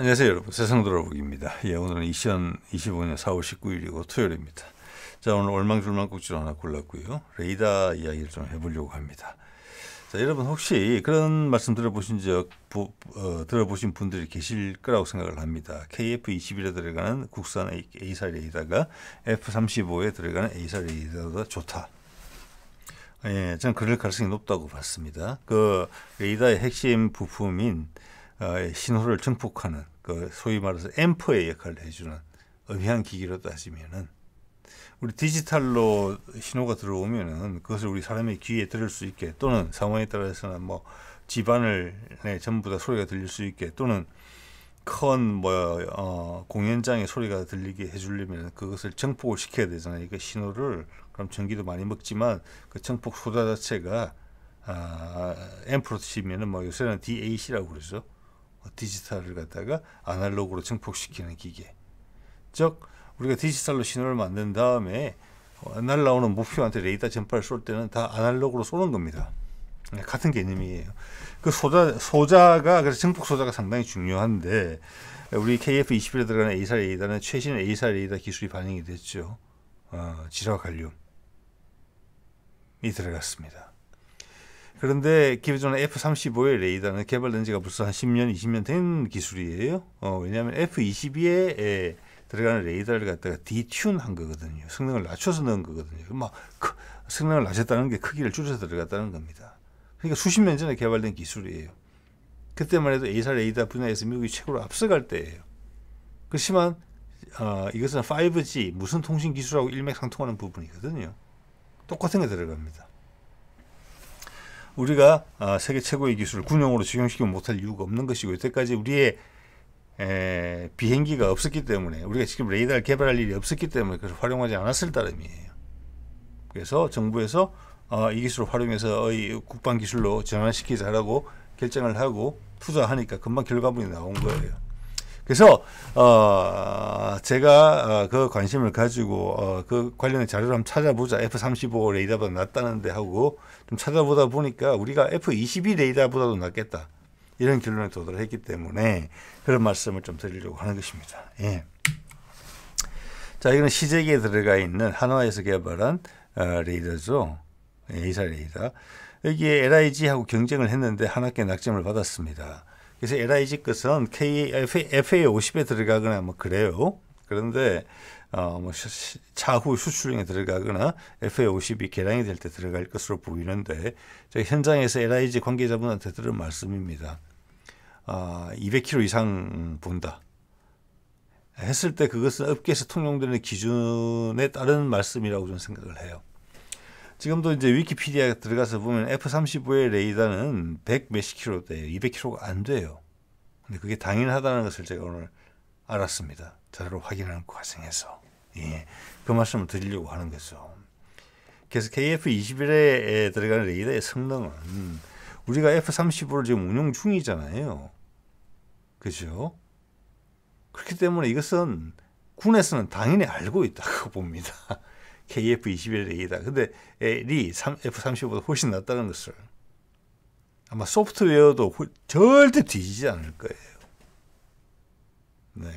안녕하세요 여러분, 세상돌아보기입니다. 예, 오늘은 2025년 4월 19일이고 토요일입니다. 자, 오늘 올망졸망 꼭지로 하나 골랐고요. 레이더 이야기를 좀 해보려고 합니다. 자, 여러분 혹시 그런 말씀 들어보신 분들이 계실 거라고 생각을 합니다. KF-21에 들어가는 국산 A사 레이더가 F-35에 들어가는 A사 레이더보다 좋다. 예, 저는 그럴 가능성이 높다고 봤습니다. 그 레이더의 핵심 부품인 신호를 증폭하는 그 소위 말해서 앰프의 역할을 해주는 음향 기기로 따지면은 우리 디지털로 신호가 들어오면은 그것을 우리 사람의 귀에 들을 수 있게, 또는 상황에 따라서는 뭐 집안을 전부 다 소리가 들릴 수 있게, 또는 큰 공연장의 소리가 들리게 해주려면 그것을 증폭을 시켜야 되잖아요. 그 신호를, 그럼 전기도 많이 먹지만 그 증폭 소자 자체가 앰프로 치면은 뭐 요새는 DAC라고 그러죠. 디지털을 갖다가 아날로그로 증폭시키는 기계. 즉 우리가 디지털로 신호를 만든 다음에 날라오는 목표한테 레이더 전파를 쏠 때는 다 아날로그로 쏘는 겁니다. 같은 개념이에요. 그 소자가, 그래서 증폭 소자가 상당히 중요한데, 우리 KF-21에 들어가는 A사 레이더는 최신 A사 레이더 기술이 반영이 됐죠. 지화 갈륨이 들어갔습니다. 그런데 기존의 F-35의 레이더는 개발된 지가 벌써 한 10년, 20년 된 기술이에요. 왜냐하면 F-22에 들어가는 레이더를 갖다가 디튠한 거거든요. 성능을 낮춰서 넣은 거거든요. 성능을 낮췄다는 게 크기를 줄여서 들어갔다는 겁니다. 그러니까 수십 년 전에 개발된 기술이에요. 그때만 해도 A사 레이더 분야에서 미국이 최고로 앞서갈 때예요. 그렇지만 이것은 5G 무선 통신 기술하고 일맥상통하는 부분이거든요. 똑같은 게 들어갑니다. 우리가 세계 최고의 기술을 군용으로 적용시키지 못할 이유가 없는 것이고, 여태까지 우리의 비행기가 없었기 때문에, 우리가 지금 레이더를 개발할 일이 없었기 때문에 그걸 활용하지 않았을 따름이에요. 그래서 정부에서 이 기술을 활용해서 국방 기술로 전환시키자라고 결정을 하고 투자하니까 금방 결과물이 나온 거예요. 그래서 제가 그 관심을 가지고 그 관련된 자료를 한번 찾아보자. F-35 레이더보다 낫다는데 하고 좀 찾아보다 보니까 우리가 F-22 레이더보다도 낫겠다, 이런 결론에 도달했기 때문에 그런 말씀을 좀 드리려고 하는 것입니다. 예. 자, 이거는 시제기에 들어가 있는 한화에서 개발한 레이더죠. A사 레이더. 여기에 LIG하고 경쟁을 했는데 한화께 낙점을 받았습니다. 그래서 LIG 것은 FA50에 들어가거나 뭐 그래요. 그런데 차후 수출용에 들어가거나 FA50이 개량이 될 때 들어갈 것으로 보이는데, 저희 현장에서 LIG 관계자분한테 들은 말씀입니다. 200km 이상 본다 했을 때 그것은 업계에서 통용되는 기준에 따른 말씀이라고 저는 생각을 해요. 지금도 이제 위키피디아 들어가서 보면 F-35의 레이더는 100 몇십 킬로대예요. 200km가 안 돼요. 근데 그게 당연하다는 것을 제가 오늘 알았습니다. 자료로 확인하는 과정에서. 예, 그 말씀을 드리려고 하는 거죠. 그래서 KF-21에 들어가는 레이더의 성능은 우리가 F-35를 지금 운용 중이잖아요. 그죠? 그렇기 때문에 이것은 군에서는 당연히 알고 있다고 봅니다. KF-21 레이더. 근데 F-35보다 훨씬 낫다는 것을 아마 소프트웨어도 절대 뒤지지 않을 거예요. 네.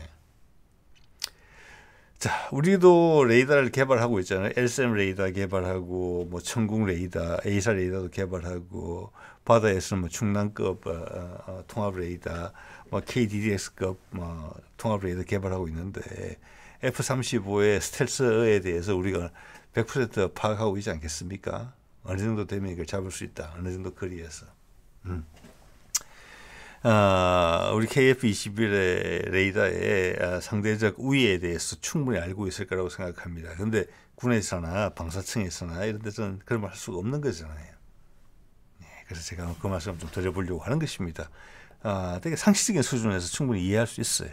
자, 우리도 레이더를 개발하고 있잖아요. LSM 레이더 개발하고, 뭐 천궁 레이더, A사 레이더도 개발하고, 바다에서는 뭐 중량급 통합 레이더, 뭐 KDDX급 통합 레이더 개발하고 있는데, F-35의 스텔스에 대해서 우리가 100% 파악하고 있지 않겠습니까? 어느 정도 되면 이걸 잡을 수 있다. 어느 정도 거리에서. 우리 KF-21의 레이더의 상대적 우위에 대해서 충분히 알고 있을 거라고 생각합니다. 그런데 군에서나 방사청에서나 이런 데서는 그런 말 할 수가 없는 거잖아요. 네, 그래서 제가 그 말씀을 좀 드려보려고 하는 것입니다. 되게 상식적인 수준에서 충분히 이해할 수 있어요.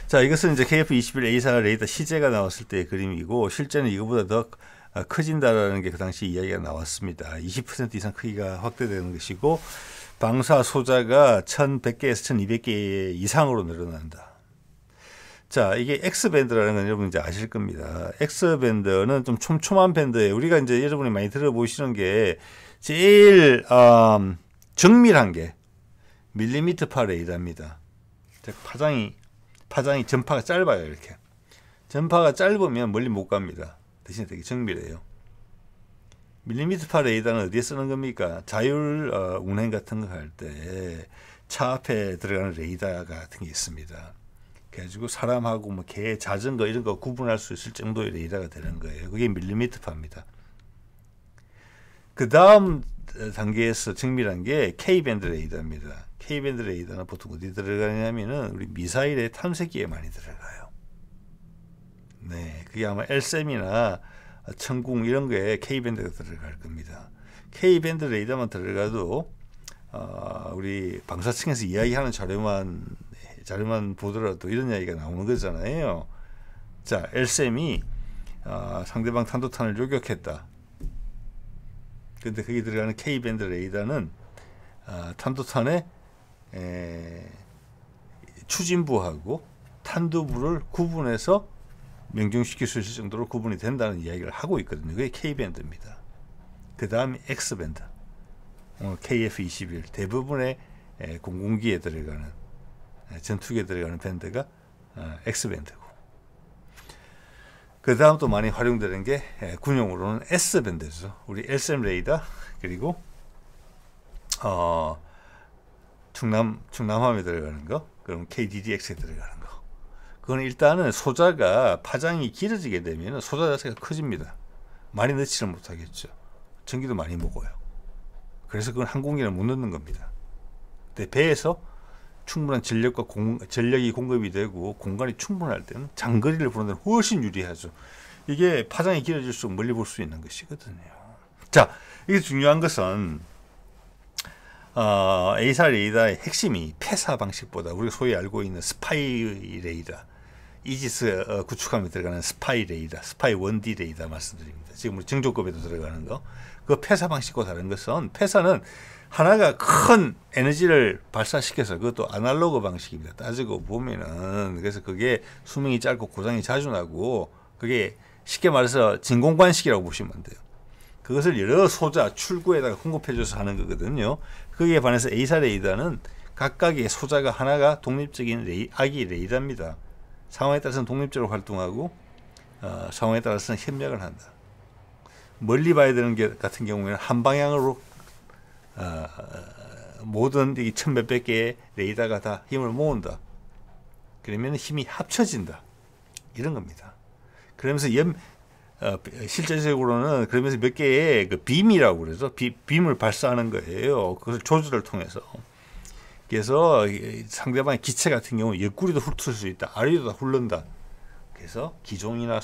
자, 이것은 이제 KF-21 A사 레이더 시제가 나왔을 때의 그림이고, 실제는 이거보다 더 커진다라는 게 그 당시 이야기가 나왔습니다. 20% 이상 크기가 확대되는 것이고, 방사 소자가 1100개에서 1200개 이상으로 늘어난다. 자, 이게 X밴드라는 건 여러분 이제 아실 겁니다. X밴드는 좀 촘촘한 밴드예요. 우리가 이제 여러분이 많이 들어보시는 게 제일 정밀한 게 밀리미터파 레이더입니다. 즉 파장이 전파가 짧아요. 이렇게 전파가 짧으면 멀리 못 갑니다. 대신 되게 정밀해요. 밀리미터파 레이더는 어디에 쓰는 겁니까? 자율 운행 같은 거 할 때 차 앞에 들어가는 레이더 같은 게 있습니다. 그래가지고 사람하고 뭐 개, 자전거 이런 거 구분할 수 있을 정도의 레이더가 되는 거예요. 그게 밀리미터파입니다. 그 다음 단계에서 정밀한 게 K밴드 레이더입니다. K밴드 레이더는 보통 어디 들어가냐면은 우리 미사일의 탐색기에 많이 들어가요. 네, 그게 아마 LSAM이나 천궁 이런 거에 K밴드가 들어갈 겁니다. K밴드 레이더만 들어가도 우리 방사청에서 이야기하는 자료만 보더라도 이런 이야기가 나오는 거잖아요. 자, LSAM이 상대방 탄도탄을 요격했다. 근데 거기 들어가는 K밴드 레이더는 탄도탄의 추진부하고 탄두부를 구분해서 명중시킬 수 있을 정도로 구분이 된다는 이야기를 하고 있거든요. 그게 K밴드입니다. 그 다음이 X밴드, KF-21 대부분의 공군기에 들어가는 전투기에 들어가는 밴드가 X밴드고, 그 다음 또 많이 활용되는 게 군용으로는 S밴드죠. 우리 LSAM 레이더, 그리고 충남함에 들어가는 거, 그럼 KDDX에 들어가는 거. 그건 일단은 소자가 파장이 길어지게 되면 소자 자체가 커집니다. 많이 넣지를 못하겠죠. 전기도 많이 먹어요. 그래서 그건 항공기는 못 넣는 겁니다. 근데 배에서 충분한 전력이 공급이 되고 공간이 충분할 때는 장거리를 보는 데는 훨씬 유리하죠. 이게 파장이 길어질수록 멀리 볼 수 있는 것이거든요. 자, 이게 중요한 것은 A사 레이더의 핵심이 패사 방식보다 우리가 소위 알고 있는 스파이 레이더, 이지스 구축함에 들어가는 스파이 레이더, 스파이 1D 레이더 말씀드립니다. 지금 우리 정조급에도 들어가는 거. 그 패사 방식과 다른 것은, 패사는 하나가 큰 에너지를 발사시켜서, 그것도 아날로그 방식입니다. 따지고 보면은. 그래서 그게 수명이 짧고 고장이 자주 나고, 그게 쉽게 말해서 진공관식이라고 보시면 돼요. 그것을 여러 소자, 출구에다가 공급해줘서 하는 거거든요. 거기에 반해서 A사 레이더는 각각의 소자가 하나가 독립적인 아기 레이더입니다. 상황에 따라서는 독립적으로 활동하고 상황에 따라서는 협력을 한다. 멀리 봐야 되는 게 같은 경우에는 한 방향으로 모든 이 천몇백 개의 레이더가 다 힘을 모은다. 그러면 힘이 합쳐진다. 이런 겁니다. 그러면서 실제적으로는 그러면서 몇 개의 그 빔이라고 그러죠. 빔을 발사하는 거예요. 그것을 조절을 통해서. 그래서 상대방의 기체 같은 경우 옆구리도 훑을 수 있다. 아래도 다 훑는다. 그래서 기종이나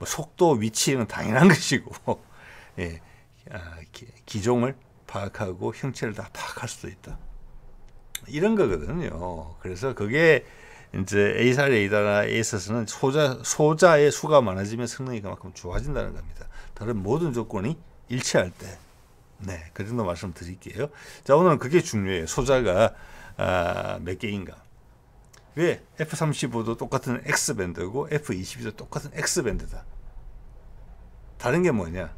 속도, 위치는 당연한 것이고, 예, 기종을 파악하고 형체를 다 파악할 수도 있다. 이런 거거든요. 그래서 그게 이제 A사 레이더나 A사스는 소자의 수가 많아지면 성능이 그만큼 좋아진다는 겁니다. 다른 모든 조건이 일치할 때. 네, 그 정도 말씀드릴게요. 자, 오늘은 그게 중요해요. 소자가 몇 개인가. 왜 F-35도 똑같은 X밴드고 F-22도 똑같은 X밴드다. 다른 게 뭐냐?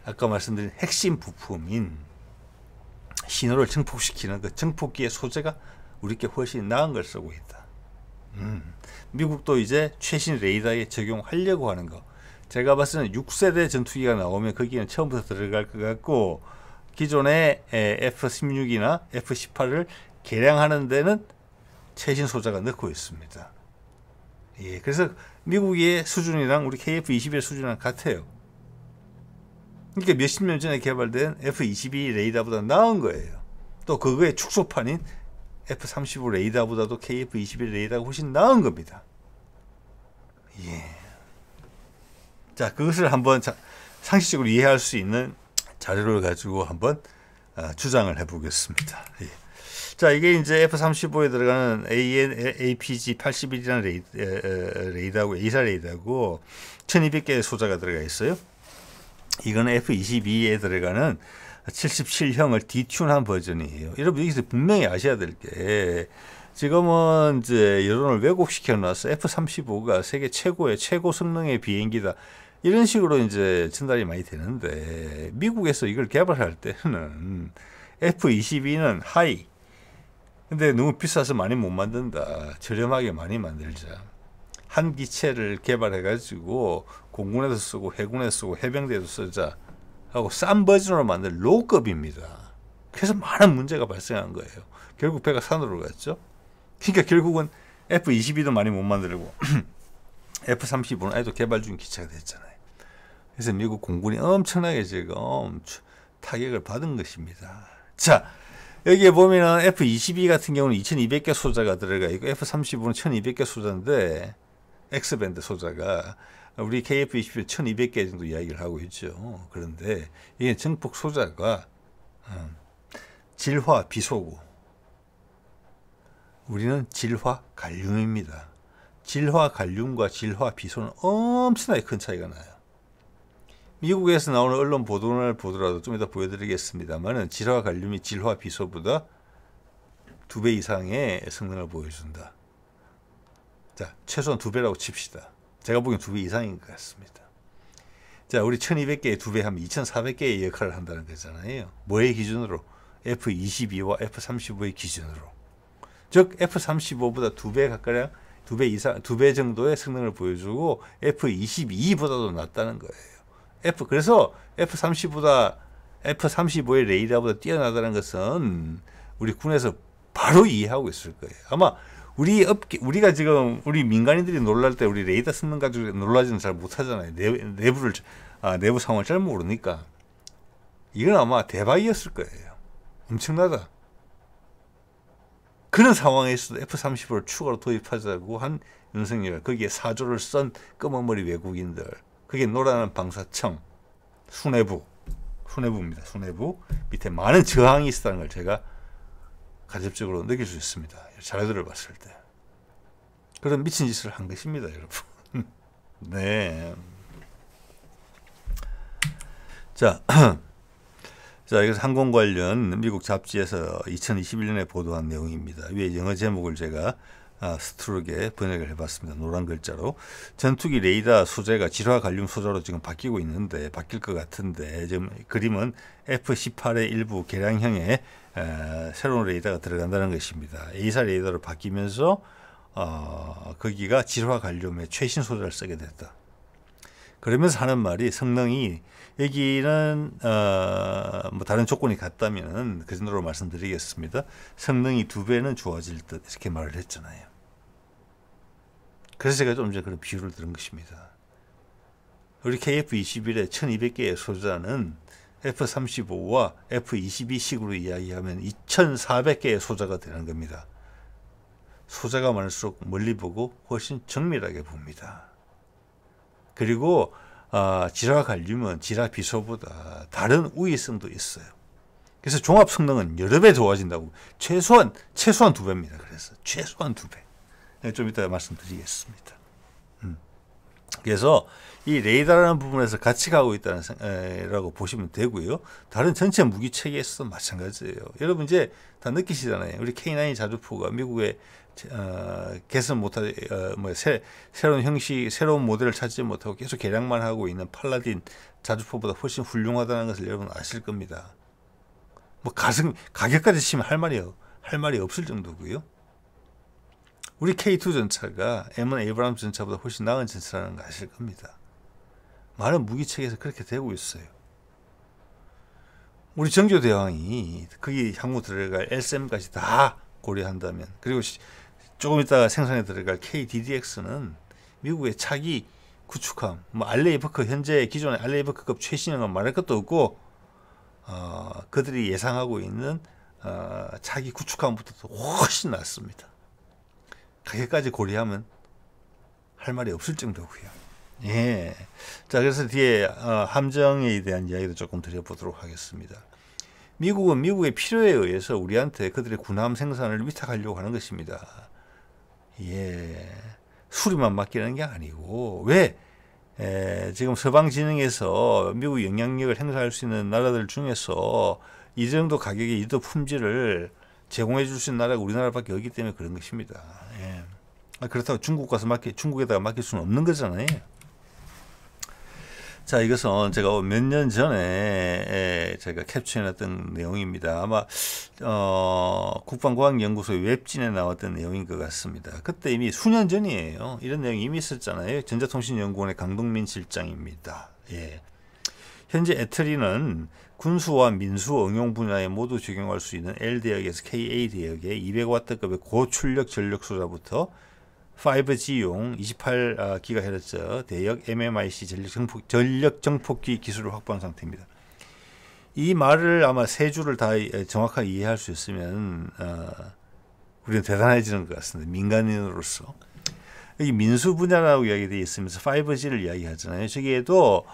아까 말씀드린 핵심 부품인 신호를 증폭시키는 그 증폭기의 소재가 우리께 훨씬 나은 걸 쓰고 있다. 미국도 이제 최신 레이더에 적용하려고 하는 거. 제가 봤을 때는 6세대 전투기가 나오면 거기는 처음부터 들어갈 것 같고, 기존의 F-16이나 F-18을 개량하는 데는 최신 소자가 넣고 있습니다. 예, 그래서 미국의 수준이랑 우리 KF-21 수준이랑 같아요. 그러니까 몇십 년 전에 개발된 F-22 레이더보다 나은 거예요. 또 그거의 축소판인 F-35 레이더보다도 KF-21 레이더가 훨씬 나은 겁니다. 예. 자, 그것을 한번 상식적으로 이해할 수 있는 자료를 가지고 한번 주장을 해보겠습니다. 예. 자, 이게 이제 F-35에 들어가는 APG-81이라는 레이더하고 A사 레이더하고 1200개의 소자가 들어가 있어요. 이거는 F-22에 들어가는 77형을 디튠한 버전이에요. 여러분 여기서 분명히 아셔야 될 게, 지금은 이제 여론을 왜곡시켜 놔서 F-35가 세계 최고의 최고 성능의 비행기다, 이런 식으로 이제 전달이 많이 되는데, 미국에서 이걸 개발할 때는 F-22는 하이. 근데 너무 비싸서 많이 못 만든다. 저렴하게 많이 만들자. 한 기체를 개발해가지고 공군에도 쓰고 해군에도 쓰고 해병대에도 쓰자 하고 싼 버전으로 만든 로우급입니다. 그래서 많은 문제가 발생한 거예요. 결국 배가 산으로 갔죠. 그러니까 결국은 F-22도 많이 못 만들고 F-35는 아직도 개발 중 기체가 됐잖아요. 그래서 미국 공군이 엄청나게 지금 타격을 받은 것입니다. 자, 여기에 보면은 F-22 같은 경우는 2200개 소자가 들어가 있고 F-35는 1200개 소자인데 X밴드 소자가 우리 KF-22 1200개 정도 이야기를 하고 있죠. 그런데 이게 정폭 소자가 질화 비소고 우리는 질화 갈륨입니다. 질화 갈륨과 질화 비소는 엄청나게 큰 차이가 나요. 미국에서 나오는 언론 보도를 보더라도 좀 이따 보여드리겠습니다만은 질화 갈륨이 질화 비소보다 2배 이상의 성능을 보여준다. 자, 최소한 2배라고 칩시다. 제가 보기엔 2배 이상인 것 같습니다. 자, 우리 1200개의 2배 하면 2400개의 역할을 한다는 거잖아요. 뭐의 기준으로? F-22와 F-35의 기준으로. 즉, F-35보다 2배 가까이, 2배 이상, 2배 정도의 성능을 보여주고 F-22보다도 낫다는 거예요. 그래서 F-35보다 F-35의 레이더보다 뛰어나다는 것은 우리 군에서 바로 이해하고 있을 거예요. 아마 우리가 지금 우리 민간인들이 놀랄 때 우리 레이더 성능 가지고 놀라지는 잘 못하잖아요. 내부 상황을 잘 모르니까. 이건 아마 대박이었을 거예요. 엄청나다. 그런 상황에서도 F-35를 추가로 도입하자고 한 윤석열, 거기에 사조를 쓴 검은머리 외국인들, 그게 노라는 방사청, 수뇌부입니다. 수뇌부 밑에 많은 저항이 있었다는 걸 제가 간접적으로 느낄 수 있습니다. 자료들을 봤을 때. 그런 미친 짓을 한 것입니다, 여러분. 네. 자, 이것은 항공 관련 미국 잡지에서 2021년에 보도한 내용입니다. 위에 영어 제목을 제가 스트로게 번역을 해봤습니다. 노란 글자로. 전투기 레이더 소재가 질화 갈륨 소재로 지금 바뀌고 있는데, 바뀔 것 같은데, 지금 그림은 F-18의 일부 개량형의 새로운 레이더가 들어간다는 것입니다. A사 레이더로 바뀌면서 거기가 질화 갈륨의 최신 소재를 쓰게 됐다. 그러면서 하는 말이 성능이 여기는 뭐 다른 조건이 같다면 그 정도로 말씀드리겠습니다. 성능이 2배는 좋아질 듯 이렇게 말을 했잖아요. 그래서 제가 좀 전에 그런 비유를 들은 것입니다. 우리 KF-21의 1200개의 소자는 F-35와 F-22식으로 이야기하면 2400개의 소자가 되는 겁니다. 소자가 많을수록 멀리 보고 훨씬 정밀하게 봅니다. 그리고 질화 갈륨은 질화 비소보다 다른 우위성도 있어요. 그래서 종합 성능은 여러 배 좋아진다고. 최소한 2배입니다. 그래서 최소한 2배. 좀 이따 말씀드리겠습니다. 그래서 이 레이더라는 부분에서 같이 가고 있다는 라고 보시면 되고요. 다른 전체 무기 체계에서도 마찬가지예요. 여러분 이제 다 느끼시잖아요. 우리 K9 자주포가 미국의 개선 못하지 새로운 형식, 새로운 모델을 찾지 못하고 계속 개량만 하고 있는 팔라딘 자주포보다 훨씬 훌륭하다는 것을 여러분 아실 겁니다. 뭐 가격까지 치면 할 말이 없을 정도고요. 우리 K2 전차가 M1 에이브람스 전차보다 훨씬 나은 전차라는 거 아실 겁니다. 많은 무기 체계에서 그렇게 되고 있어요. 우리 정조대왕이 거기 향후 들어갈 LSM까지 다 고려한다면, 그리고 조금 있다가 생산에 들어갈 KDDX는 미국의 차기 구축함, 뭐 알레이버크, 현재 기존의 알레이버크급 최신형은 말할 것도 없고 그들이 예상하고 있는 차기 구축함부터도 훨씬 낫습니다. 가격까지 고려하면 할 말이 없을 정도고요. 예. 자, 그래서 뒤에 함정에 대한 이야기도 조금 드려보도록 하겠습니다. 미국은 미국의 필요에 의해서 우리한테 그들의 군함 생산을 위탁하려고 하는 것입니다. 예. 수리만 맡기는 게 아니고, 왜? 지금 서방진흥에서 미국 영향력을 행사할 수 있는 나라들 중에서 이 정도 가격의 이도 품질을 제공해 줄 수 있는 나라가 우리나라밖에 없기 때문에 그런 것입니다. 예. 그렇다고 중국에다가 맡길 수는 없는 거잖아요. 자, 이것은 제가 몇 년 전에 제가 캡처해놨던 내용입니다. 아마 국방과학연구소의 웹진에 나왔던 내용인 것 같습니다. 그때 이미 수년 전이에요. 이런 내용이 이미 있었잖아요. 전자통신연구원의 강동민 실장입니다. 예. 현재 애터리는 군수와 민수 응용 분야에 모두 적용할 수 있는 L대역에서 KA 대역의 200W급의 고출력 전력 소자부터 5G용 28GHz 대역 MMIC 전력 정폭기 기술을 확보한 상태입니다. 이 말을 아마 세 줄을 다 정확하게 이해할 수 있으면 우리는 대단해지는 것 같습니다. 민간인으로서. 이 민수 분야라고 이야기되어 있으면서 5G를 이야기하잖아요. 저기에도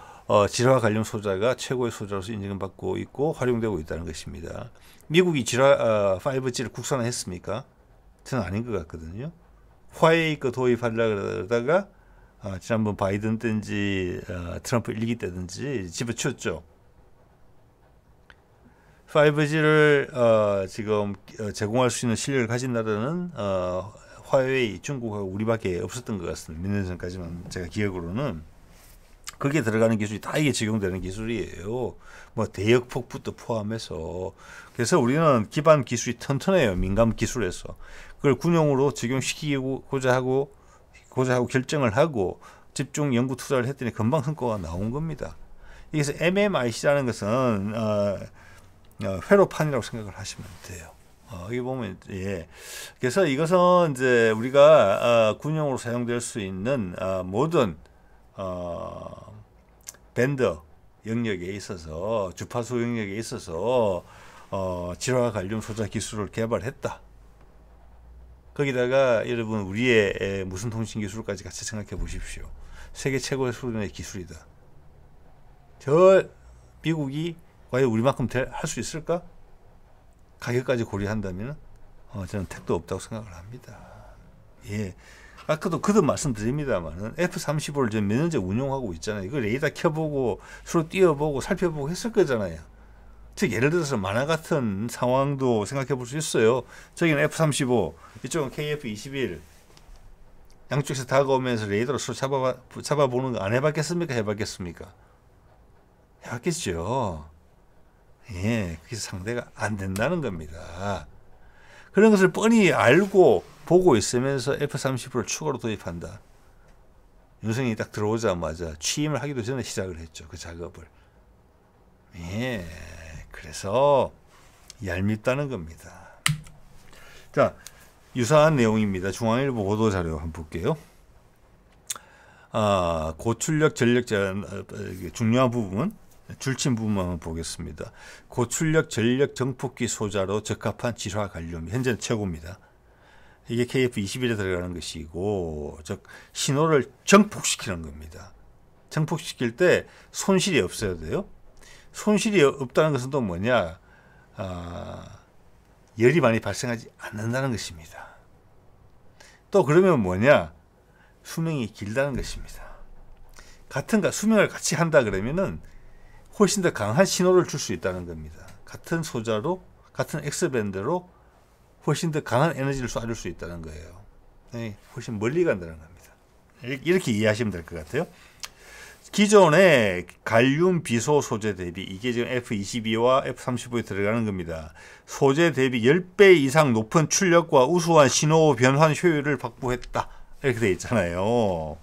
질화 관련 소자가 최고의 소자로서 인정을 받고 있고 활용되고 있다는 것입니다. 미국이 질화 5G를 국산화했습니까? 저는 아닌 것 같거든요. 화웨이 거 도입하려고 그러다가 지난번 바이든 때인지 트럼프 1기 때든지 집어치웠죠. 5G를 지금 제공할 수 있는 실력을 가진 나라는 화웨이, 중국하고 우리밖에 없었던 것 같습니다. 몇 년 전까지만 제가 기억으로는. 거기에 들어가는 기술이 다 이게 적용되는 기술이에요. 뭐 대역폭부터 포함해서. 그래서 우리는 기반 기술이 튼튼해요. 민감 기술에서. 그걸 군용으로 적용시키고자 하고 결정을 하고 집중 연구 투자를 했더니 금방 성과가 나온 겁니다. 그래서 MMIC라는 것은 회로판이라고 생각을 하시면 돼요. 여기 보면 그래서 이것은 이제 우리가 군용으로 사용될 수 있는 모든 밴드 영역에 있어서 주파수 영역에 있어서 질화 관련 소자 기술을 개발했다. 거기다가 여러분 우리의 무선 통신 기술까지 같이 생각해 보십시오. 세계 최고의 수준의 기술이다. 저 미국이 과연 우리만큼 할 수 있을까? 가격까지 고려한다면 저는 택도 없다고 생각을 합니다. 예. 아까도 거듭 말씀드립니다만은 F-35를 몇 년째 운용하고 있잖아요. 이거 레이더 켜보고 서로 띄워보고 살펴보고 했을 거잖아요. 즉 예를 들어서 만화 같은 상황도 생각해 볼 수 있어요. 저기는 F-35, 이쪽은 KF-21. 양쪽에서 다가오면서 레이더로 서로 잡아보는 거 안 해봤겠습니까? 해봤겠습니까? 해봤겠죠. 예, 그래서 상대가 안 된다는 겁니다. 그런 것을 뻔히 알고 보고 있으면서 F-35를 추가로 도입한다. 윤석열이 딱 들어오자마자 취임을 하기도 전에 시작을 했죠. 그 작업을. 예, 그래서 얄밉다는 겁니다. 자, 유사한 내용입니다. 중앙일보 보도자료 한번 볼게요. 고출력 전력 중요한 부분, 줄침 부분만 한번 보겠습니다. 고출력 전력 정폭기 소자로 적합한 질화 관련, 현재는 최고입니다. 이게 KF-21에 들어가는 것이고, 즉 신호를 정폭시키는 겁니다. 정폭시킬 때 손실이 없어야 돼요. 손실이 없다는 것은 또 뭐냐? 열이 많이 발생하지 않는다는 것입니다. 또 그러면 뭐냐? 수명이 길다는 것입니다. 수명을 같이 한다 그러면은 훨씬 더 강한 신호를 줄 수 있다는 겁니다. 같은 소자로, 같은 X밴드로 훨씬 더 강한 에너지를 쏴줄 수 있다는 거예요. 훨씬 멀리 간다는 겁니다. 이렇게 이해하시면 될 것 같아요. 기존의 갈륨 비소 소재 대비, 이게 지금 F-22와 F-35에 들어가는 겁니다. 소재 대비 10배 이상 높은 출력과 우수한 신호 변환 효율을 확보했다. 이렇게 되어 있잖아요.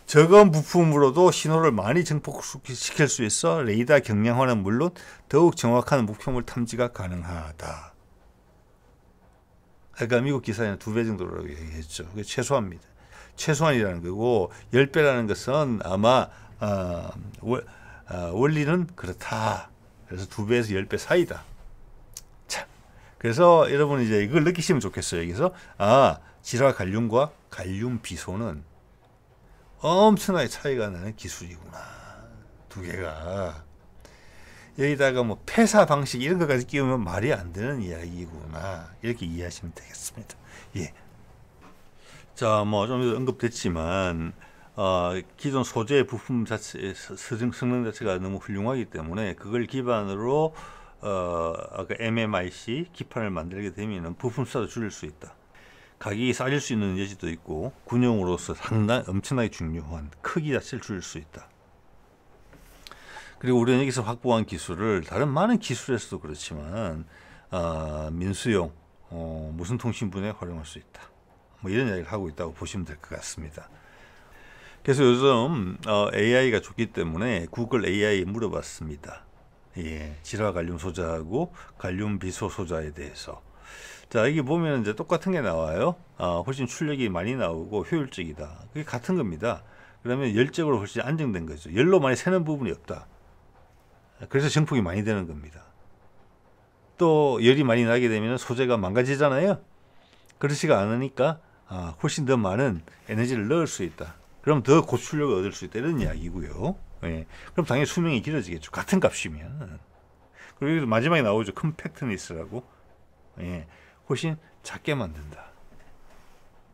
적은 부품으로도 신호를 많이 증폭시킬 수 있어 레이더 경량화는 물론 더욱 정확한 목표물 탐지가 가능하다. 그러니까 미국 기사에는 2배 정도라고 얘기했죠. 그게 최소한입니다. 최소한이라는 거고 10배라는 것은 아마 원리는 그렇다. 그래서 2배에서 10배 사이다. 자, 그래서 여러분 이제 이걸 느끼시면 좋겠어요. 여기서 질화 갈륨과 갈륨 비소는 엄청나게 차이가 나는 기술이구나. 두 개가. 여기다가 뭐 폐사 방식 이런 것까지 끼우면 말이 안 되는 이야기구나. 이렇게 이해하시면 되겠습니다. 예. 자, 뭐 좀 언급됐지만 기존 소재 부품 자체 성능 자체가 너무 훌륭하기 때문에 그걸 기반으로 아까 MMIC 기판을 만들게 되면 부품 수도 줄일 수 있다. 가격이 싸질 수 있는 여지도 있고 군용으로서 상당히 엄청나게 중요한 크기 자체를 줄일 수 있다. 그리고 우리는 여기서 확보한 기술을 다른 많은 기술에서도 그렇지만 민수용 무선 통신 분야에 활용할 수 있다. 뭐 이런 이야기를 하고 있다고 보시면 될 것 같습니다. 그래서 요즘 AI가 좋기 때문에 구글 AI에 물어봤습니다. 예, 질화 갈륨 소자하고 갈륨 비소 소자에 대해서. 자, 여기 보면 이제 똑같은 게 나와요. 훨씬 출력이 많이 나오고 효율적이다. 그게 같은 겁니다. 그러면 열적으로 훨씬 안정된 거죠. 열로 많이 새는 부분이 없다. 그래서 정폭이 많이 되는 겁니다. 또 열이 많이 나게 되면 소재가 망가지잖아요. 그렇지가 않으니까 훨씬 더 많은 에너지를 넣을 수 있다. 그럼 더 고출력을 얻을 수 있다. 이런 이야기고요. 예. 그럼 당연히 수명이 길어지겠죠. 같은 값이면. 그리고 마지막에 나오죠. 컴팩트니스라고. 예. 훨씬 작게 만든다.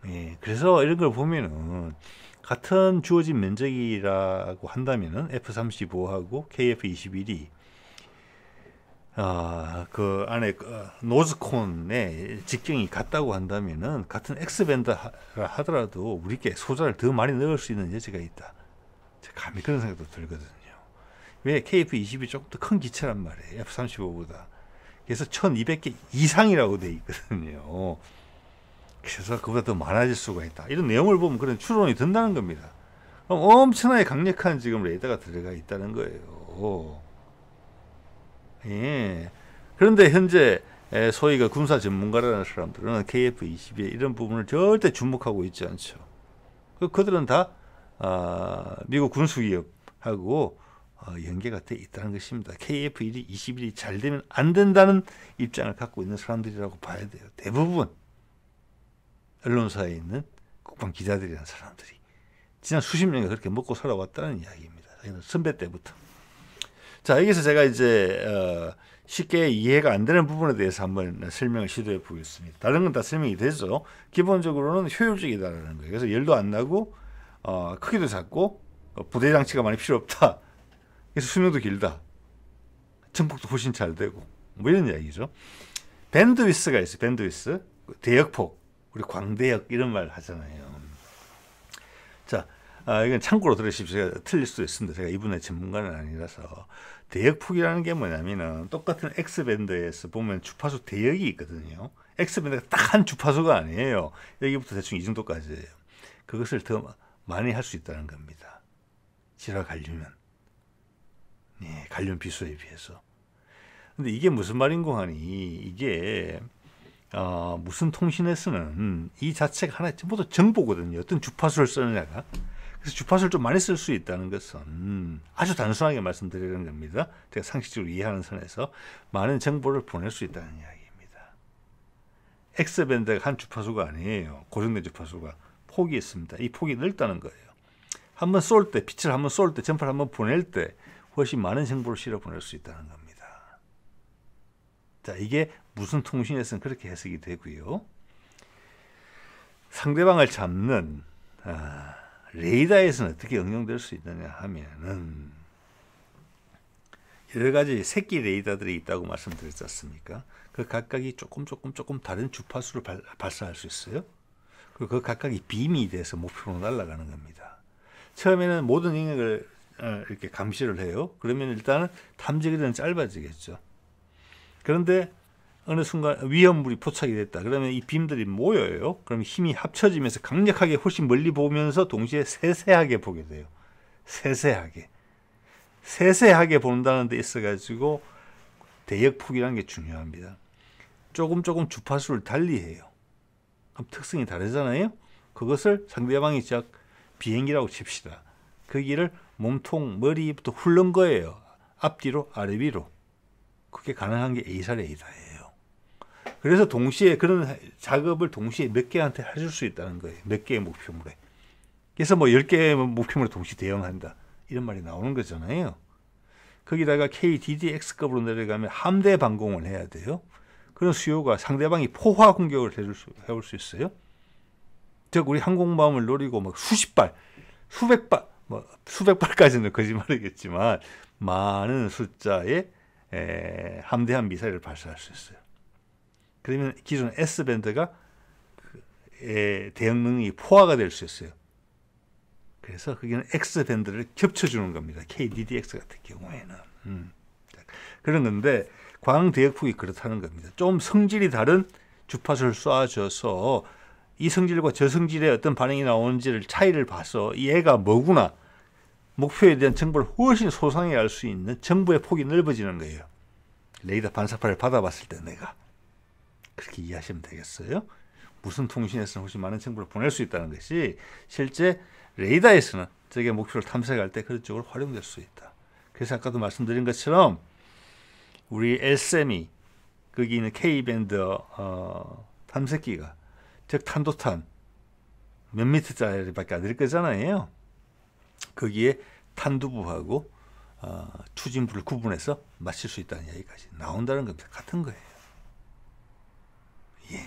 예. 그래서 이런 걸 보면은 같은 주어진 면적이라고 한다면은 F-35하고 KF-21이 그 안에 노즈콘의 직경이 같다고 한다면은 같은 X밴드라 하더라도 우리께 소자를 더 많이 넣을 수 있는 여지가 있다. 감히 그런 생각도 들거든요. 왜 KF-22 조금 더 큰 기체란 말이에요. F-35보다. 그래서 1200개 이상이라고 돼 있거든요. 그래서 그보다 더 많아질 수가 있다. 이런 내용을 보면 그런 추론이 된다는 겁니다. 그럼 엄청나게 강력한 지금 레이더가 들어가 있다는 거예요. 예. 그런데 현재 소위 그 군사 전문가라는 사람들은 KF-22의 이런 부분을 절대 주목하고 있지 않죠. 그들은 다 미국 군수기업하고 연계가 돼 있다는 것입니다. KF-21이 잘 되면 안 된다는 입장을 갖고 있는 사람들이라고 봐야 돼요. 대부분 언론사에 있는 국방 기자들이라는 사람들이 지난 수십 년간 그렇게 먹고 살아왔다는 이야기입니다. 선배 때부터. 자, 여기서 제가 이제 쉽게 이해가 안 되는 부분에 대해서 한번 설명을 시도해 보겠습니다. 다른 건 다 설명이 되죠. 기본적으로는 효율적이다라는 거예요. 그래서 열도 안 나고 크기도 작고 부대 장치가 많이 필요 없다. 그래서 수명도 길다. 정폭도 훨씬 잘 되고 뭐 이런 이야기죠. 밴드위스가 있어요. 밴드위스. 대역폭. 우리 광대역 이런 말 하잖아요. 자, 이건 참고로 들으십시오. 제가 틀릴 수도 있습니다. 제가 이분의 전문가는 아니라서. 대역폭이라는 게 뭐냐면은 똑같은 X밴드에서 보면 주파수 대역이 있거든요. X밴드가 딱 한 주파수가 아니에요. 여기부터 대충 이 정도까지예요. 그것을 더 많이 할 수 있다는 겁니다. 질화 갈륨은. 예, 갈륨 비소에 비해서. 근데 이게 무슨 말인고 하니 이게 무슨 통신에서는 이 자체가 하나의 전부 다 정보거든요. 어떤 주파수를 쓰느냐가. 그래서 주파수를 좀 많이 쓸 수 있다는 것은 아주 단순하게 말씀드리는 겁니다. 제가 상식적으로 이해하는 선에서 많은 정보를 보낼 수 있다는 이야기입니다. X밴드가 한 주파수가 아니에요. 고정된 주파수가 폭이 있습니다. 이 폭이 넓다는 거예요. 한번 쏠 때, 빛을 한번 쏠 때, 전파를 한번 보낼 때 훨씬 많은 정보를 실어 보낼 수 있다는 겁니다. 자, 이게 무슨 통신에서는 그렇게 해석이 되고요. 상대방을 잡는 레이더에서는 어떻게 응용될 수 있느냐 하면은 여러 가지 새끼 레이더들이 있다고 말씀드렸지 않습니까? 그 각각이 조금 다른 주파수를 발사할 수 있어요. 그리고 그 각각이 빔이 돼서 목표로 날아가는 겁니다. 처음에는 모든 영역을 이렇게 감시를 해요. 그러면 일단은 탐지거리는 짧아지겠죠. 그런데 어느 순간 위험물이 포착이 됐다. 그러면 이 빔들이 모여요. 그럼 힘이 합쳐지면서 강력하게 훨씬 멀리 보면서 동시에 세세하게 보게 돼요. 세세하게 본다는 데 있어가지고 대역폭이라는 게 중요합니다. 조금 주파수를 달리해요. 그럼 특성이 다르잖아요. 그것을 상대방이 즉 비행기라고 칩시다. 거기를 몸통 머리부터 훑는 거예요. 앞뒤로 아래위로. 그게 가능한 게 A사 레이더예요. 그래서 동시에 그런 작업을 동시에 몇 개한테 해줄 수 있다는 거예요. 몇 개의 목표물에. 그래서 뭐 10개의 목표물에 동시 대응한다. 이런 말이 나오는 거잖아요. 거기다가 KDDX급으로 내려가면 함대 방공을 해야 돼요. 그런 수요가 상대방이 포화 공격을 해볼 수 있어요. 즉 우리 항공모함을 노리고 막 수십 발, 수백 발까지는 거짓말이겠지만 많은 숫자의 함대한 미사일을 발사할 수 있어요. 그러면 기존 S밴드가 대응 능력이 포화가 될 수 있어요. 그래서 거기는 X밴드를 겹쳐주는 겁니다. KDDX 같은 경우에는. 그런 건데 광대역폭이 그렇다는 겁니다. 좀 성질이 다른 주파수를 쏴줘서 이 성질과 저 성질의 어떤 반응이 나오는지를 차이를 봐서 얘가 뭐구나, 목표에 대한 정보를 훨씬 소상히 알 수 있는 정보의 폭이 넓어지는 거예요. 레이더 반사파를 받아봤을 때 내가 그렇게 이해하시면 되겠어요. 무슨 통신에서는 훨씬 많은 정보를 보낼 수 있다는 것이 실제 레이더에서는 저게 목표를 탐색할 때 그런 쪽으로 활용될 수 있다. 그래서 아까도 말씀드린 것처럼 우리 LSM이 거기 있는 K밴드 탐색기가, 즉 탄도탄 몇 미터짜리밖에 안 될 거잖아요. 거기에 탄두부하고 추진부를 구분해서 맞출 수 있다는 이야기까지 나온다는 겁니다. 같은 거예요. 예.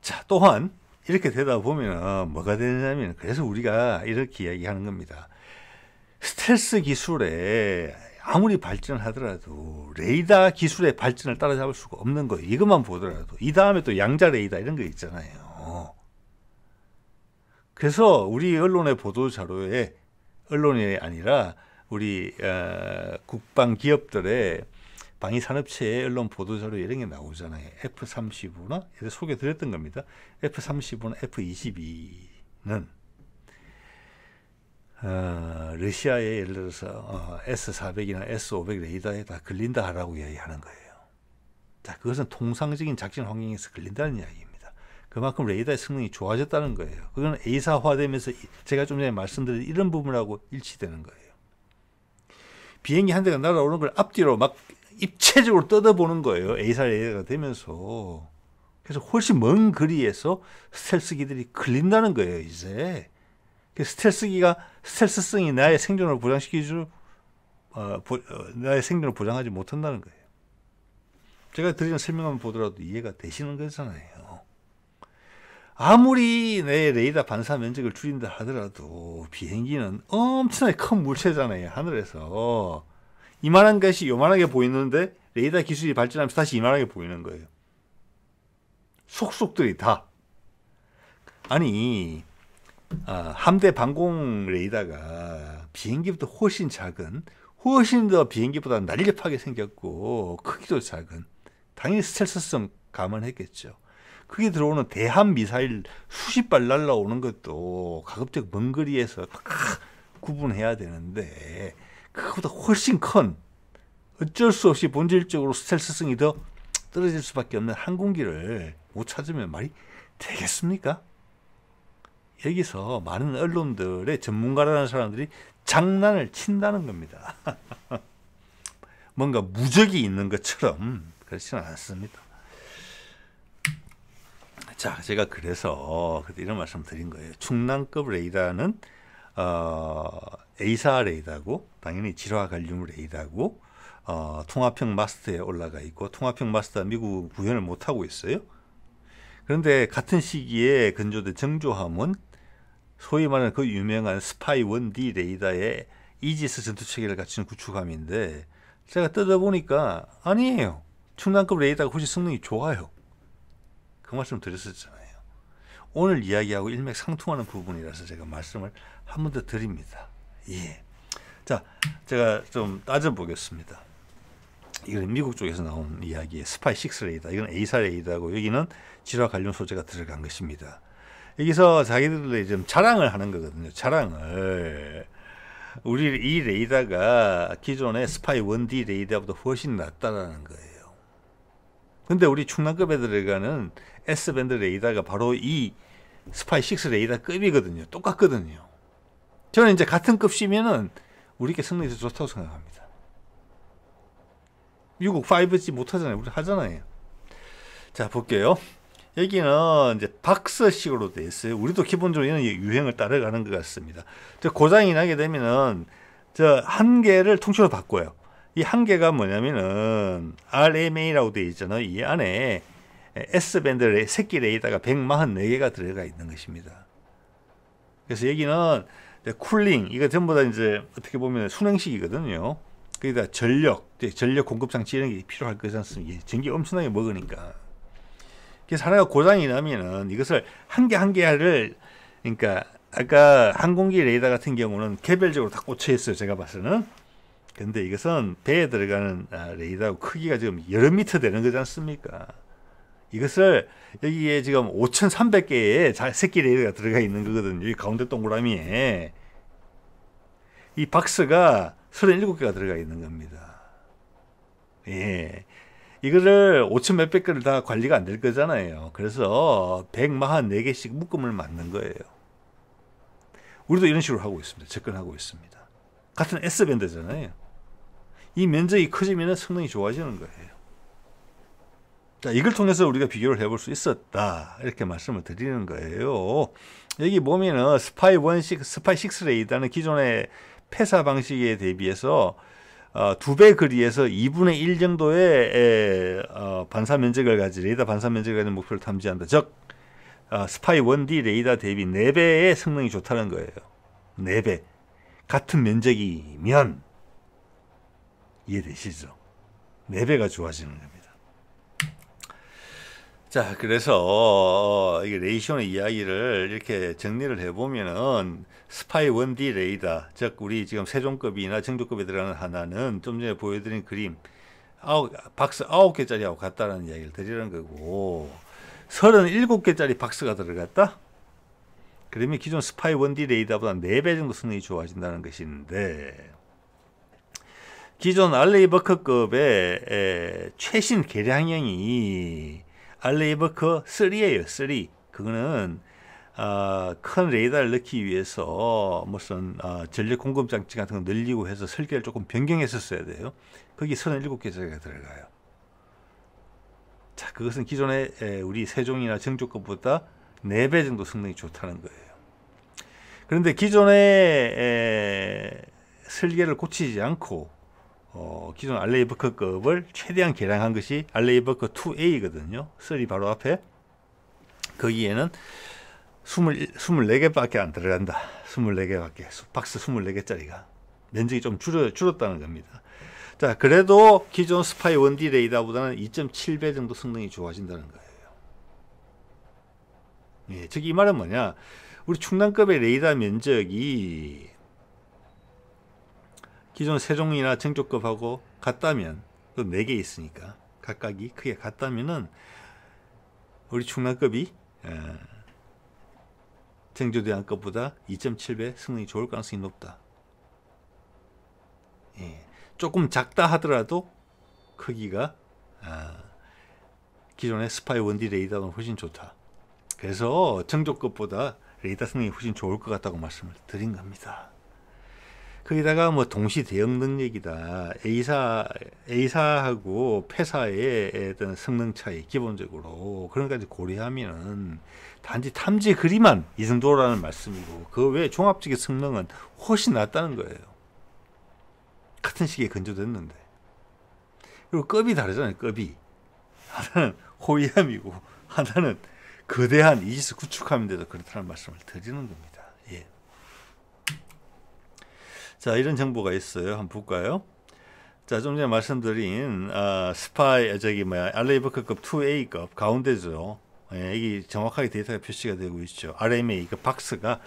자, 또한 이렇게 되다 보면 뭐가 되냐면, 그래서 우리가 이렇게 이야기하는 겁니다. 스텔스 기술에 아무리 발전하더라도 레이더 기술의 발전을 따라잡을 수가 없는 거예요. 이것만 보더라도. 이 다음에 또 양자 레이더 이런 거 있잖아요. 그래서 우리 언론의 보도 자료에, 언론이 아니라 우리 국방 기업들의 방위 산업체의 언론 보도 자료 이런 게 나오잖아요. F-35나 예전에 소개드렸던 겁니다. F-35나 F-22는 러시아의 예를 들어서 S-400이나 S-500 레이더에 다 걸린다라고 이야기하는 거예요. 자, 그것은 통상적인 작전 환경에서 걸린다는 이야기입니다. 그만큼 레이더의 성능이 좋아졌다는 거예요. 그건 A사화되면서 제가 좀 전에 말씀드린 이런 부분하고 일치되는 거예요. 비행기 한 대가 날아오는 걸 앞뒤로 막 입체적으로 뜯어보는 거예요. A사 레이더가 되면서. 그래서 훨씬 먼 거리에서 스텔스기들이 걸린다는 거예요, 이제. 스텔스기가 스텔스성이 나의 생존을 보장시키지, 나의 생존을 보장하지 못한다는 거예요. 제가 드리는 설명만 보더라도 이해가 되시는 거잖아요. 아무리 내 레이더 반사 면적을 줄인다 하더라도 비행기는 엄청나게 큰 물체잖아요. 하늘에서 이만한 것이 요만하게 보이는데 레이더 기술이 발전하면서 다시 이만하게 보이는 거예요. 속속들이 다. 아니, 함대 방공 레이더가 비행기보다 훨씬 작은, 훨씬 더 비행기보다 날렵하게 생겼고 크기도 작은, 당연히 스텔스성 감안했겠죠. 그게 들어오는 대함 미사일 수십 발 날라오는 것도 가급적 먼 거리에서 구분해야 되는데, 그거보다 훨씬 큰, 어쩔 수 없이 본질적으로 스텔스성이 더 떨어질 수밖에 없는 항공기를 못 찾으면 말이 되겠습니까? 여기서 많은 언론들의 전문가라는 사람들이 장난을 친다는 겁니다. 뭔가 무적이 있는 것처럼 그렇지는 않습니다. 자, 제가 그래서 이런 말씀 드린 거예요. 충남급 레이더는 A사 레이더고, 당연히 질화 갈륨 레이더고, 통합형 마스터에 올라가 있고, 통합형 마스터 미국 구현을 못 하고 있어요. 그런데 같은 시기에 건조된 정조함은 소위 말하는 그 유명한 스파이 1D 레이더의 이지스 전투체계를 갖춘 구축함인데, 제가 뜯어보니까 아니에요. 충남급 레이더가 훨씬 성능이 좋아요. 그 말씀 드렸었잖아요. 오늘 이야기하고 일맥상통하는 부분이라서 제가 말씀을 한 번 더 드립니다. 예. 자, 제가 좀 따져보겠습니다. 이건 미국 쪽에서 나온 이야기의 스파이 6 레이더. 이건 A사 레이더고, 여기는 질화 관련 소재가 들어간 것입니다. 여기서 자기들이 좀 자랑을 하는 거거든요. 자랑을. 우리 이 레이더가 기존의 스파이 1D 레이더보다 훨씬 낫다라는 거예요. 근데 우리 충남급에 들어가는 S밴드 레이더가 바로 이 스파이 6 레이더급이거든요. 똑같거든요. 저는 이제 같은 급이면은 우리께 성능이 더 좋다고 생각합니다. 미국 5G 못 하잖아요. 우리 하잖아요. 자, 볼게요. 여기는 이제 박스식으로 되어 있어요. 우리도 기본적으로 이런 유행을 따라가는 것 같습니다. 고장이 나게 되면은 저 한 개를 통째로 바꿔요. 이 한 개가 뭐냐면은 RMA라고 되어 있잖아요. 이 안에 S밴드 새끼 레이더가 144개가 들어가 있는 것입니다. 그래서 여기는 쿨링, 이거 전부 다 이제 어떻게 보면 순행식이거든요. 거기다 전력 공급 장치 이런 게 필요할 거지 않습니까? 전기 엄청나게 먹으니까. 그래서 하나가 고장이 나면은 이것을 한 개 한 개를, 그러니까 아까 항공기 레이더 같은 경우는 개별적으로 다 꽂혀 있어요. 제가 봐서는. 근데 이것은 배에 들어가는 레이더 크기가 지금 여러 미터 되는 거지 않습니까? 이것을 여기에 지금 5,300개의 새끼 레이더가 들어가 있는 거거든요. 이 가운데 동그라미에 이 박스가 37개가 들어가 있는 겁니다. 예. 이거를 5천 몇백 개를 다 관리가 안 될 거잖아요. 그래서 144개씩 묶음을 맞는 거예요. 우리도 이런 식으로 하고 있습니다. 접근하고 있습니다. 같은 S밴드잖아요. 이 면적이 커지면 성능이 좋아지는 거예요. 자, 이걸 통해서 우리가 비교를 해볼 수 있었다. 이렇게 말씀을 드리는 거예요. 여기 보면은 스파이 6, 스파이 6 레이더는 기존의 폐사 방식에 대비해서 2배 거리에서 2분의 1 정도의 반사 면적을 가진 레이더 반사 면적을 가진 목표를 탐지한다. 즉 스파이 1D 레이더 대비 4배의 성능이 좋다는 거예요. 4배. 같은 면적이면 이해되시죠? 4배가 좋아지는 겁니다. 자, 그래서 이게 레이시오의 이야기를 이렇게 정리를 해보면은 스파이 1D 레이더, 즉 우리 지금 세종급이나 정조급에 들어가는 하나는 좀 전에 보여드린 그림 박스 9개짜리하고 같다는 이야기를 드리는 거고, 37개짜리 박스가 들어갔다? 그러면 기존 스파이 1D 레이더보다 4배 정도 성능이 좋아진다는 것인데, 기존 알레이버크급의 최신 개량형이 알레이버크 3예요. 3. 그거는 큰 레이더를 넣기 위해서 무슨 전력 공급 장치 같은 거 늘리고 해서 설계를 조금 변경했었어야 돼요. 거기 37개짜리가 들어가요. 자, 그것은 기존의 우리 세종이나 정조급보다 4배 정도 성능이 좋다는 거예요. 그런데 기존의 설계를 고치지 않고 기존 알레이버크급을 최대한 개량한 것이 알레이버크 2A거든요. 3 바로 앞에. 거기에는 24개밖에 안 들어간다. 24개밖에. 박스 24개짜리가. 면적이 좀 줄었다는 겁니다. 자, 그래도 기존 스파이 1D 레이더보다는 2.7배 정도 성능이 좋아진다는 거예요. 예, 즉 이 말은 뭐냐? 우리 충남급의 레이더 면적이 기존 세종이나 정조급하고 같다면, 또 4개 있으니까 각각이 크게 같다면은 우리 충남급이 정조대왕급보다 2.7배 성능이 좋을 가능성이 높다. 예, 조금 작다 하더라도 크기가 기존의 스파이 1D 레이더는 훨씬 좋다. 그래서 정조급보다 레이더 성능이 훨씬 좋을 것 같다고 말씀을 드린 겁니다. 거기다가 뭐 동시 대응 능력이다. A사하고 폐사의 어떤 성능 차이, 기본적으로 그런 것까지 고려하면은 단지 탐지 거리만 이 정도라는 말씀이고, 그 외에 종합적인 성능은 훨씬 낫다는 거예요. 같은 시기에 건조됐는데. 그리고 급이 다르잖아요. 급이 하나는 호위함이고 하나는 거대한 이지스 구축함인데도 그렇다는 말씀을 드리는 겁니다. 예. 자, 이런 정보가 있어요. 한번 볼까요? 자, 좀 전에 말씀드린 스파이 알레이버크급 2A급 가운데죠. 예, 여기 정확하게 데이터가 표시가 되고 있죠. RMA 그 박스가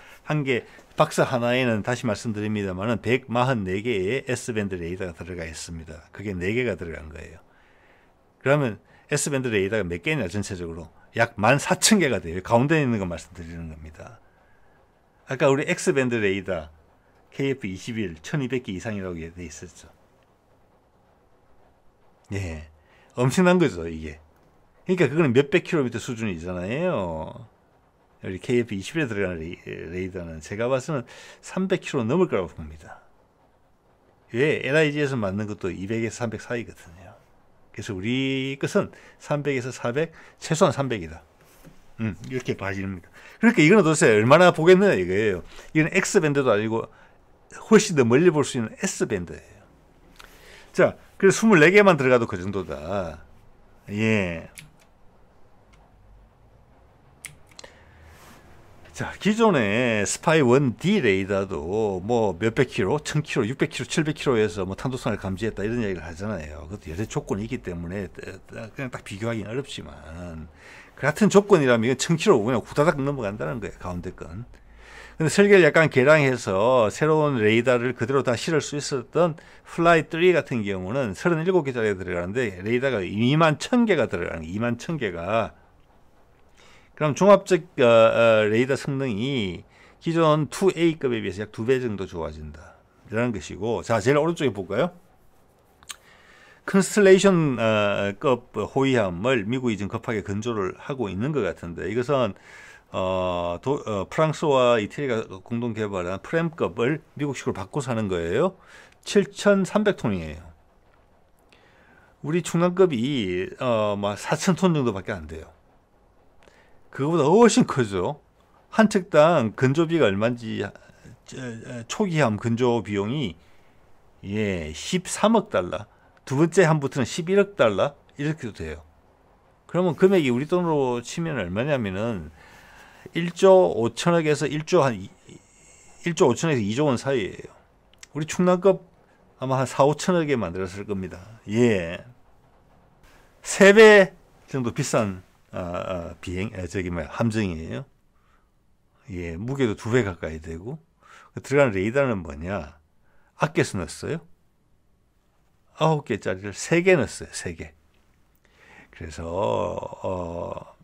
박스 하나에는 다시 말씀드립니다만은 144개의 S밴드 레이더가 들어가 있습니다. 그게 4개가 들어간 거예요. 그러면 S밴드 레이더가 몇 개냐 전체적으로 약 14,000개가 돼요. 가운데 있는 거 말씀드리는 겁니다. 아까 우리 X밴드 레이더 KF21 1200개 이상이라고 돼 있었죠. 예, 엄청난 거죠 이게. 그러니까 그거는 몇백 킬로미터 수준이잖아요. 우리 KF21에 들어가는 레이더는 제가 봐서는 300km 넘을 거라고 봅니다. 왜? LIG에서 맞는 것도 200에서 300 사이거든요. 그래서 우리 것은 300에서 400, 최소한 300이다. 이렇게 봐집니다. 그러니까 이거는 도대체 얼마나 보겠느냐 이거예요. 이건 X밴드도 아니고 훨씬 더 멀리 볼 수 있는 S밴드예요. 자, 그래서 24개만 들어가도 그 정도다. 예. 자, 기존의 스파이 1D 레이더도 뭐 몇백 킬로, 1000킬로, 600킬로, 700킬로에서 뭐 탄도성을 감지했다 이런 이야기를 하잖아요. 그것도 여러 조건이 있기 때문에 그냥 딱 비교하기는 어렵지만, 그 같은 조건이라면 1000킬로 그냥 후다닥 넘어간다는 거예요. 가운데 건. 근데 설계를 약간 개량해서 새로운 레이더를 그대로 다 실을 수 있었던 플라이 3 같은 경우는 37개짜리가 들어가는데 레이더가 21,000개가 들어가는 거예요. 21,000개가. 그럼 종합적 레이더 성능이 기존 2A급에 비해서 약 2배 정도 좋아진다. 이라는 것이고, 자, 제일 오른쪽에 볼까요? 컨스텔레이션급 호위함을 미국이 지금 급하게 건조를 하고 있는 것 같은데, 이것은 프랑스와 이태리가 공동 개발한 프렘급을 미국식으로 바꿔서 하는 거예요. 7,300톤이에요. 우리 충남급이 4,000톤 정도밖에 안 돼요. 그거보다 훨씬 크죠. 한 척당 건조비가 얼마인지, 초기함 건조 비용이 13억 달러, 두 번째 함부터는 11억 달러 이렇게도 돼요. 그러면 금액이 우리 돈으로 치면 얼마냐면은 1조 5천억에서 1조 5천억에서 2조 원 사이예요. 우리 충남급 아마 한 4, 5천억에 만들었을 겁니다. 예. 3배 정도 비싼 함정이에요. 예, 무게도 2배 가까이 되고, 들어가는 레이더는 뭐냐? 아껴서 넣었어요. 9개짜리를 3개 넣었어요. 3개. 그래서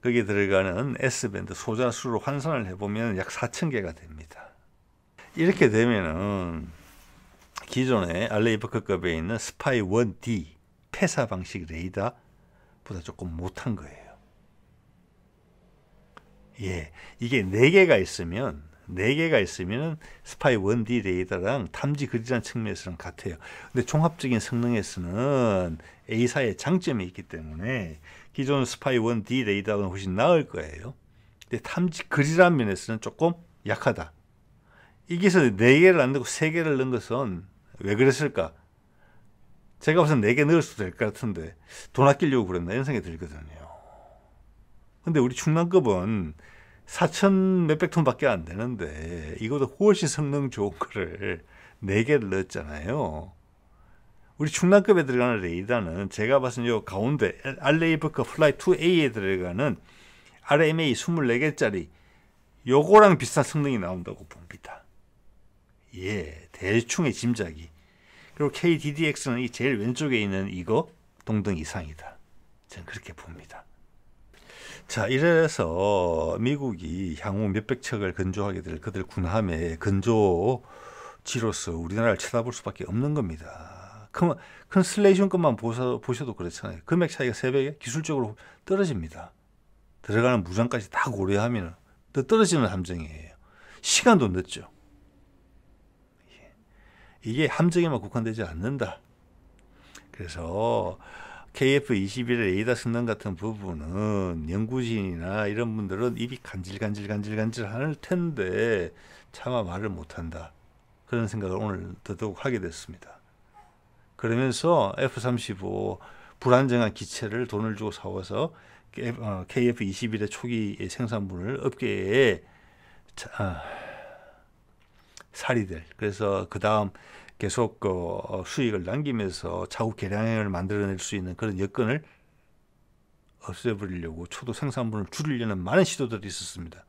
거기에 들어가는 S밴드 소자수로 환산을 해보면 약 4,000개가 됩니다. 이렇게 되면은 기존의 알레이버크급에 있는 스파이 1D 패사 방식 레이더보다 조금 못한 거예요. 예, 이게 4개가 있으면 스파이 1D 레이더랑 탐지 거리라는 측면에서는 같아요. 근데 종합적인 성능에서는 A사의 장점이 있기 때문에 기존 스파이 1D 레이더는 훨씬 나을 거예요. 근데 탐지 거리라는 면에서는 조금 약하다. 이게서 4개를 안 넣고 3개를 넣은 것은 왜 그랬을까? 제가 봐서 4개 넣을 수도 될 것 같은데 돈 아끼려고 그랬나 이런 생각이 들거든요. 근데 우리 충남급은 4천 몇백 톤밖에 안 되는데 이것도 훨씬 성능 좋은 거를 4개를 넣었잖아요. 우리 충남급에 들어가는 레이더는 제가 봐서는 요 가운데 알레이버크 플라이 2A에 들어가는 RMA 24개짜리 요거랑 비슷한 성능이 나온다고 봅니다. 예, 대충의 짐작이. 그리고 KDDX는 이 제일 왼쪽에 있는 이거 동등 이상이다. 저는 그렇게 봅니다. 자, 이래서 미국이 향후 몇백 척을 건조하게 될 그들 군함의 건조지로서 우리나라를 쳐다볼 수밖에 없는 겁니다. 컨스텔레이션 것만 보셔도 그렇잖아요. 금액 차이가 3배에 기술적으로 떨어집니다. 들어가는 무장까지 다 고려하면 더 떨어지는 함정이에요. 시간도 늦죠. 이게 함정에만 국한되지 않는다. 그래서 KF-21의 레이더 성능 같은 부분은 연구진이나 이런 분들은 입이 간질간질 할 텐데 차마 말을 못한다. 그런 생각을 오늘 더더욱 하게 됐습니다. 그러면서 F-35 불안정한 기체를 돈을 주고 사와서 KF-21의 초기 생산분을 업계에 살이될. 그래서 그 다음 계속 수익을 남기면서 차후 개량을 만들어낼 수 있는 그런 여건을 없애버리려고 초도 생산분을 줄이려는 많은 시도들이 있었습니다.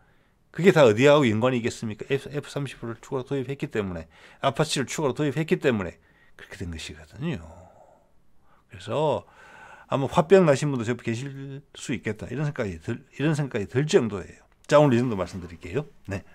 그게 다 어디하고 연관이 있겠습니까? F-35를 추가로 도입했기 때문에, 아파치를 추가로 도입했기 때문에 그렇게 된 것이거든요. 그래서 아마 화병 나신 분도 제법 계실 수 있겠다. 이런 생각이 들 정도예요. 자, 오늘 이 정도 말씀드릴게요. 네.